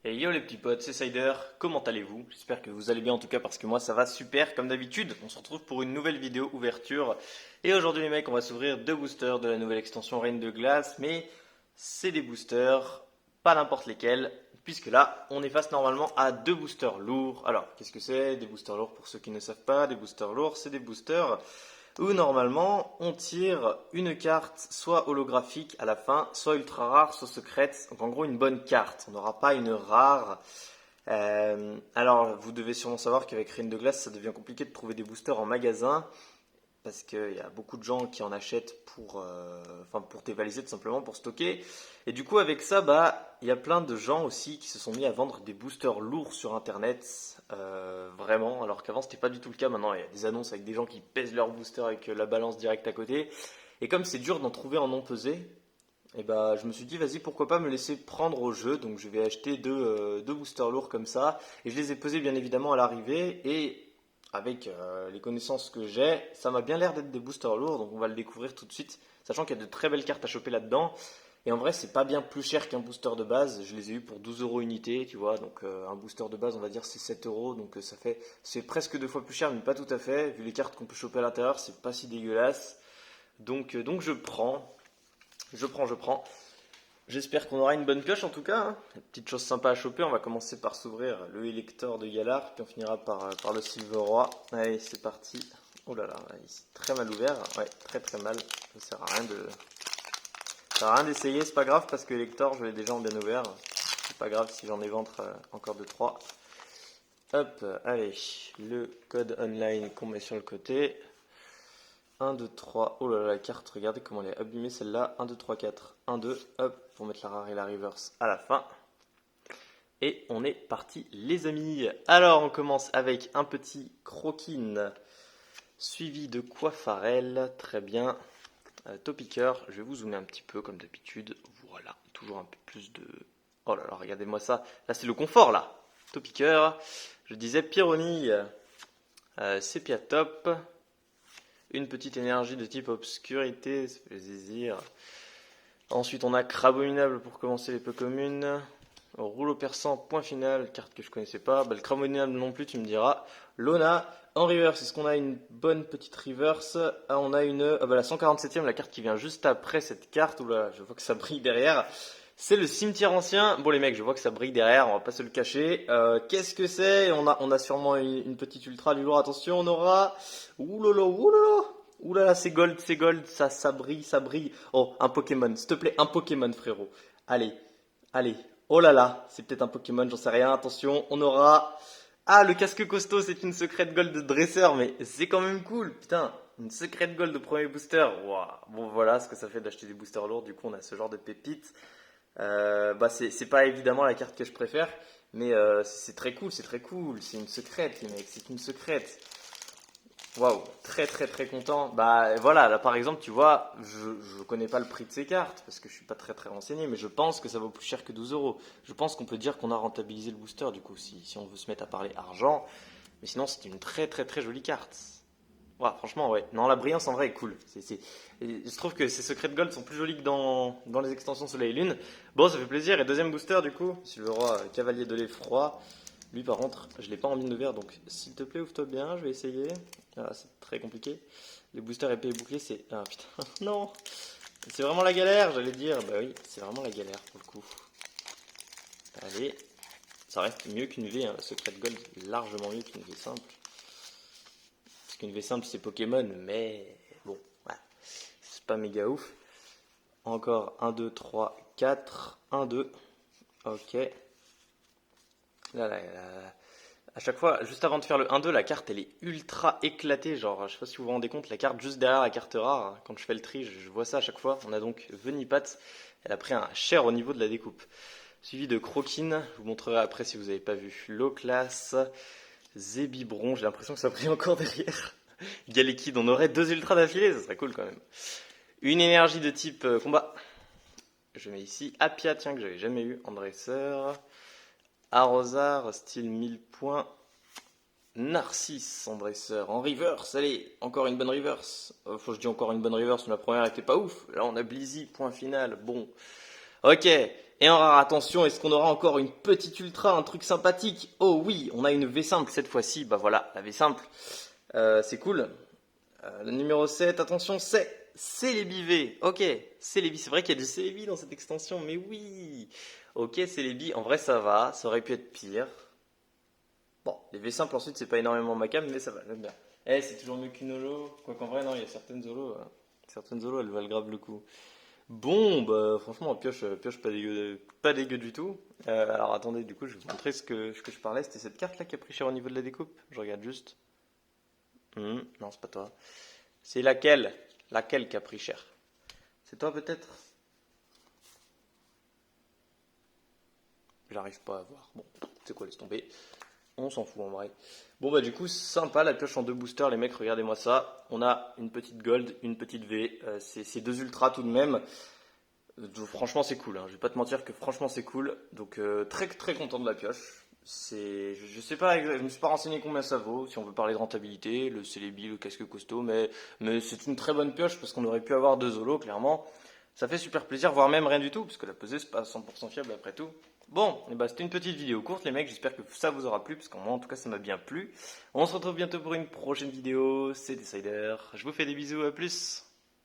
Et yo les petits potes, c'est Cider, comment allez-vous? J'espère que vous allez bien en tout cas parce que moi ça va super comme d'habitude. On se retrouve pour une nouvelle vidéo ouverture. Et aujourd'hui les mecs, on va s'ouvrir deux boosters de la nouvelle extension Reine de Glace. Mais c'est des boosters, pas n'importe lesquels. Puisque là, on est face normalement à deux boosters lourds. Alors, qu'est-ce que c'est? Des boosters lourds pour ceux qui ne savent pas. Des boosters lourds, c'est des boosters où normalement on tire une carte soit holographique à la fin, soit ultra rare, soit secrète. Donc en gros une bonne carte. On n'aura pas une rare. Alors vous devez sûrement savoir qu'avec Reine de Glace ça devient compliqué de trouver des boosters en magasin parce qu'il y a beaucoup de gens qui en achètent pour dévaliser tout simplement, pour stocker. Et du coup avec ça, bah, il y a plein de gens aussi qui se sont mis à vendre des boosters lourds sur internet, vraiment, alors qu'avant c'était pas du tout le cas. Maintenant il y a des annonces avec des gens qui pèsent leur booster avec la balance directe à côté. Et comme c'est dur d'en trouver en non pesé, et bah, je me suis dit, vas-y, pourquoi pas me laisser prendre au jeu. Donc, je vais acheter deux boosters lourds comme ça. Et je les ai pesés, bien évidemment, à l'arrivée. Et avec les connaissances que j'ai, ça m'a bien l'air d'être des boosters lourds. Donc, on va le découvrir tout de suite. Sachant qu'il y a de très belles cartes à choper là-dedans. Et en vrai, c'est pas bien plus cher qu'un booster de base. Je les ai eu pour 12 euros unité, tu vois. Donc, un booster de base, on va dire, c'est 7 euros. Donc, c'est presque deux fois plus cher, mais pas tout à fait. Vu les cartes qu'on peut choper à l'intérieur, c'est pas si dégueulasse. Donc je prends. Je prends. J'espère qu'on aura une bonne pioche en tout cas, hein. Petite chose sympa à choper, on va commencer par s'ouvrir le Elector de Galar, puis on finira par le Silver Roi. Allez, c'est parti. Oh là là, ici très mal ouvert. Ouais, très très mal. Ça sert à rien d'essayer, c'est pas grave parce que Elector, je l'ai déjà en bien ouvert. C'est pas grave si j'en éventre encore 2-3. Hop, allez, le code online qu'on met sur le côté. 1, 2, 3. Oh là là, la carte, regardez comment elle est abîmée celle-là. 1, 2, 3, 4. 1, 2, hop, pour mettre la rare et la reverse à la fin. Et on est parti, les amis. Alors, on commence avec un petit Croquine, suivi de Coiffarel. Très bien. Topiqueur, je vais vous zoomer un petit peu comme d'habitude. Voilà, toujours un peu plus de. Oh là là, regardez-moi ça. Là, c'est le confort, là. Topiqueur. Je disais Pyronille. Sépia top. Une petite énergie de type obscurité, ça fait plaisir. Ensuite, on a Crabominable pour commencer les peu communes. Rouleau perçant, point final, carte que je connaissais pas. Bah, le Crabominable non plus, tu me diras. Lona, en reverse, est-ce qu'on a une bonne petite reverse? Ah, on a la 147e, la carte qui vient juste après cette carte. Oula, je vois que ça brille derrière. C'est le cimetière ancien. Bon les mecs, je vois que ça brille derrière, on va pas se le cacher. Qu'est-ce que c'est? On a sûrement une petite ultra du lourd. Attention, on aura. Oulala, oulala. Oulala, c'est gold, ça brille, ça brille. Oh, un Pokémon, s'il te plaît, un Pokémon, frérot. Allez, allez. Oh là là, c'est peut-être un Pokémon, j'en sais rien. Attention, on aura. Ah, le casque costaud, c'est une secrète gold de dresseur, mais c'est quand même cool, putain. Une secrète gold de premier booster. Waouh. Bon, voilà ce que ça fait d'acheter des boosters lourds. Du coup, on a ce genre de pépites. Bah c'est pas évidemment la carte que je préfère, mais c'est très cool, c'est très cool. C'est une secrète, les mecs, c'est une secrète. Waouh, très très très content. Bah voilà, là par exemple, tu vois, je connais pas le prix de ces cartes parce que je suis pas très très renseigné, mais je pense que ça vaut plus cher que 12 euros. Je pense qu'on peut dire qu'on a rentabilisé le booster du coup, si on veut se mettre à parler argent. Mais sinon, c'est une très très très jolie carte. Ouais, franchement, ouais. Non, la brillance en vrai est cool. Et je trouve que ces secrets de gold sont plus jolis que dans les extensions Soleil et Lune. Bon, ça fait plaisir. Et deuxième booster, du coup, c'est le roi Cavalier de l'Effroi. Lui, par contre, je l'ai pas en mine de verre, donc s'il te plaît, ouvre-toi bien, je vais essayer. Ah, c'est très compliqué. Les boosters épée et bouclier, c'est. Ah putain, non! C'est vraiment la galère, j'allais dire. Bah oui, c'est vraiment la galère pour le coup. Allez, ça reste mieux qu'une V, hein. Le secret de gold, largement mieux qu'une V simple. Parce qu'une V simple, c'est Pokémon, mais bon, ouais, c'est pas méga ouf. Encore 1, 2, 3, 4. 1, 2. Ok. Là. À chaque fois, juste avant de faire le 1-2, la carte elle est ultra éclatée. Genre, je sais pas si vous vous rendez compte, la carte juste derrière la carte rare, hein, quand je fais le tri, je vois ça à chaque fois. On a donc Venipat. Elle a pris un cher au niveau de la découpe. Suivi de Croquine. Je vous montrerai après si vous n'avez pas vu. Low Class. Zébibron. J'ai l'impression que ça brille encore derrière. Galekid, on aurait deux ultras d'affilée, ça serait cool quand même. Une énergie de type combat. Je mets ici Apia, tiens, que j'avais jamais eu en dresseur. Arrosar, style 1000 points. Narcisse en dresseur. En reverse, allez, encore une bonne reverse. Faut que je dis encore une bonne reverse, mais la première était pas ouf. Là, on a Blizzy, point final. Bon. Ok. Et en rare, attention, est-ce qu'on aura encore une petite ultra, un truc sympathique? Oh oui, on a une V simple cette fois-ci. Bah voilà, la V simple. C'est cool. Le numéro 7, attention, c'est Celebi. Ok, Celebi. C'est vrai qu'il y a du Celebi dans cette extension, mais oui. Ok, Celebi. En vrai, ça va. Ça aurait pu être pire. Bon, les V simples ensuite, c'est pas énormément ma cam, mais ça va, j'aime bien. Eh, c'est toujours mieux qu'une holo. Quoi qu'en vrai, non, il y a certaines holos, elles valent grave le coup. Bon, bah franchement, pioche pas dégueu du tout. Alors attendez, du coup, je vais vous montrer ce que je parlais. C'était cette carte là qui a pris cher au niveau de la découpe. Je regarde juste. Non, c'est pas toi. C'est laquelle? Laquelle qui a pris cher? C'est toi peut-être? J'arrive pas à voir. Bon, c'est quoi, laisse tomber. On s'en fout en vrai. Bon bah du coup, sympa la pioche en deux boosters, les mecs, regardez-moi ça. On a une petite gold, une petite V. C'est deux ultras tout de même. Donc, franchement, c'est cool, hein. Je vais pas te mentir que franchement, c'est cool. Donc, très très content de la pioche. Je sais pas, je me suis pas renseigné combien ça vaut. Si on veut parler de rentabilité, le Celebi, le casque costaud, mais c'est une très bonne pioche parce qu'on aurait pu avoir deux holos, clairement. Ça fait super plaisir, voire même rien du tout, parce que la pesée, c'est pas 100% fiable après tout. Bon, et bah, c'était une petite vidéo courte, les mecs. J'espère que ça vous aura plu, parce qu'en moi, en tout cas, ça m'a bien plu. On se retrouve bientôt pour une prochaine vidéo. C'est Decider. Je vous fais des bisous, à plus.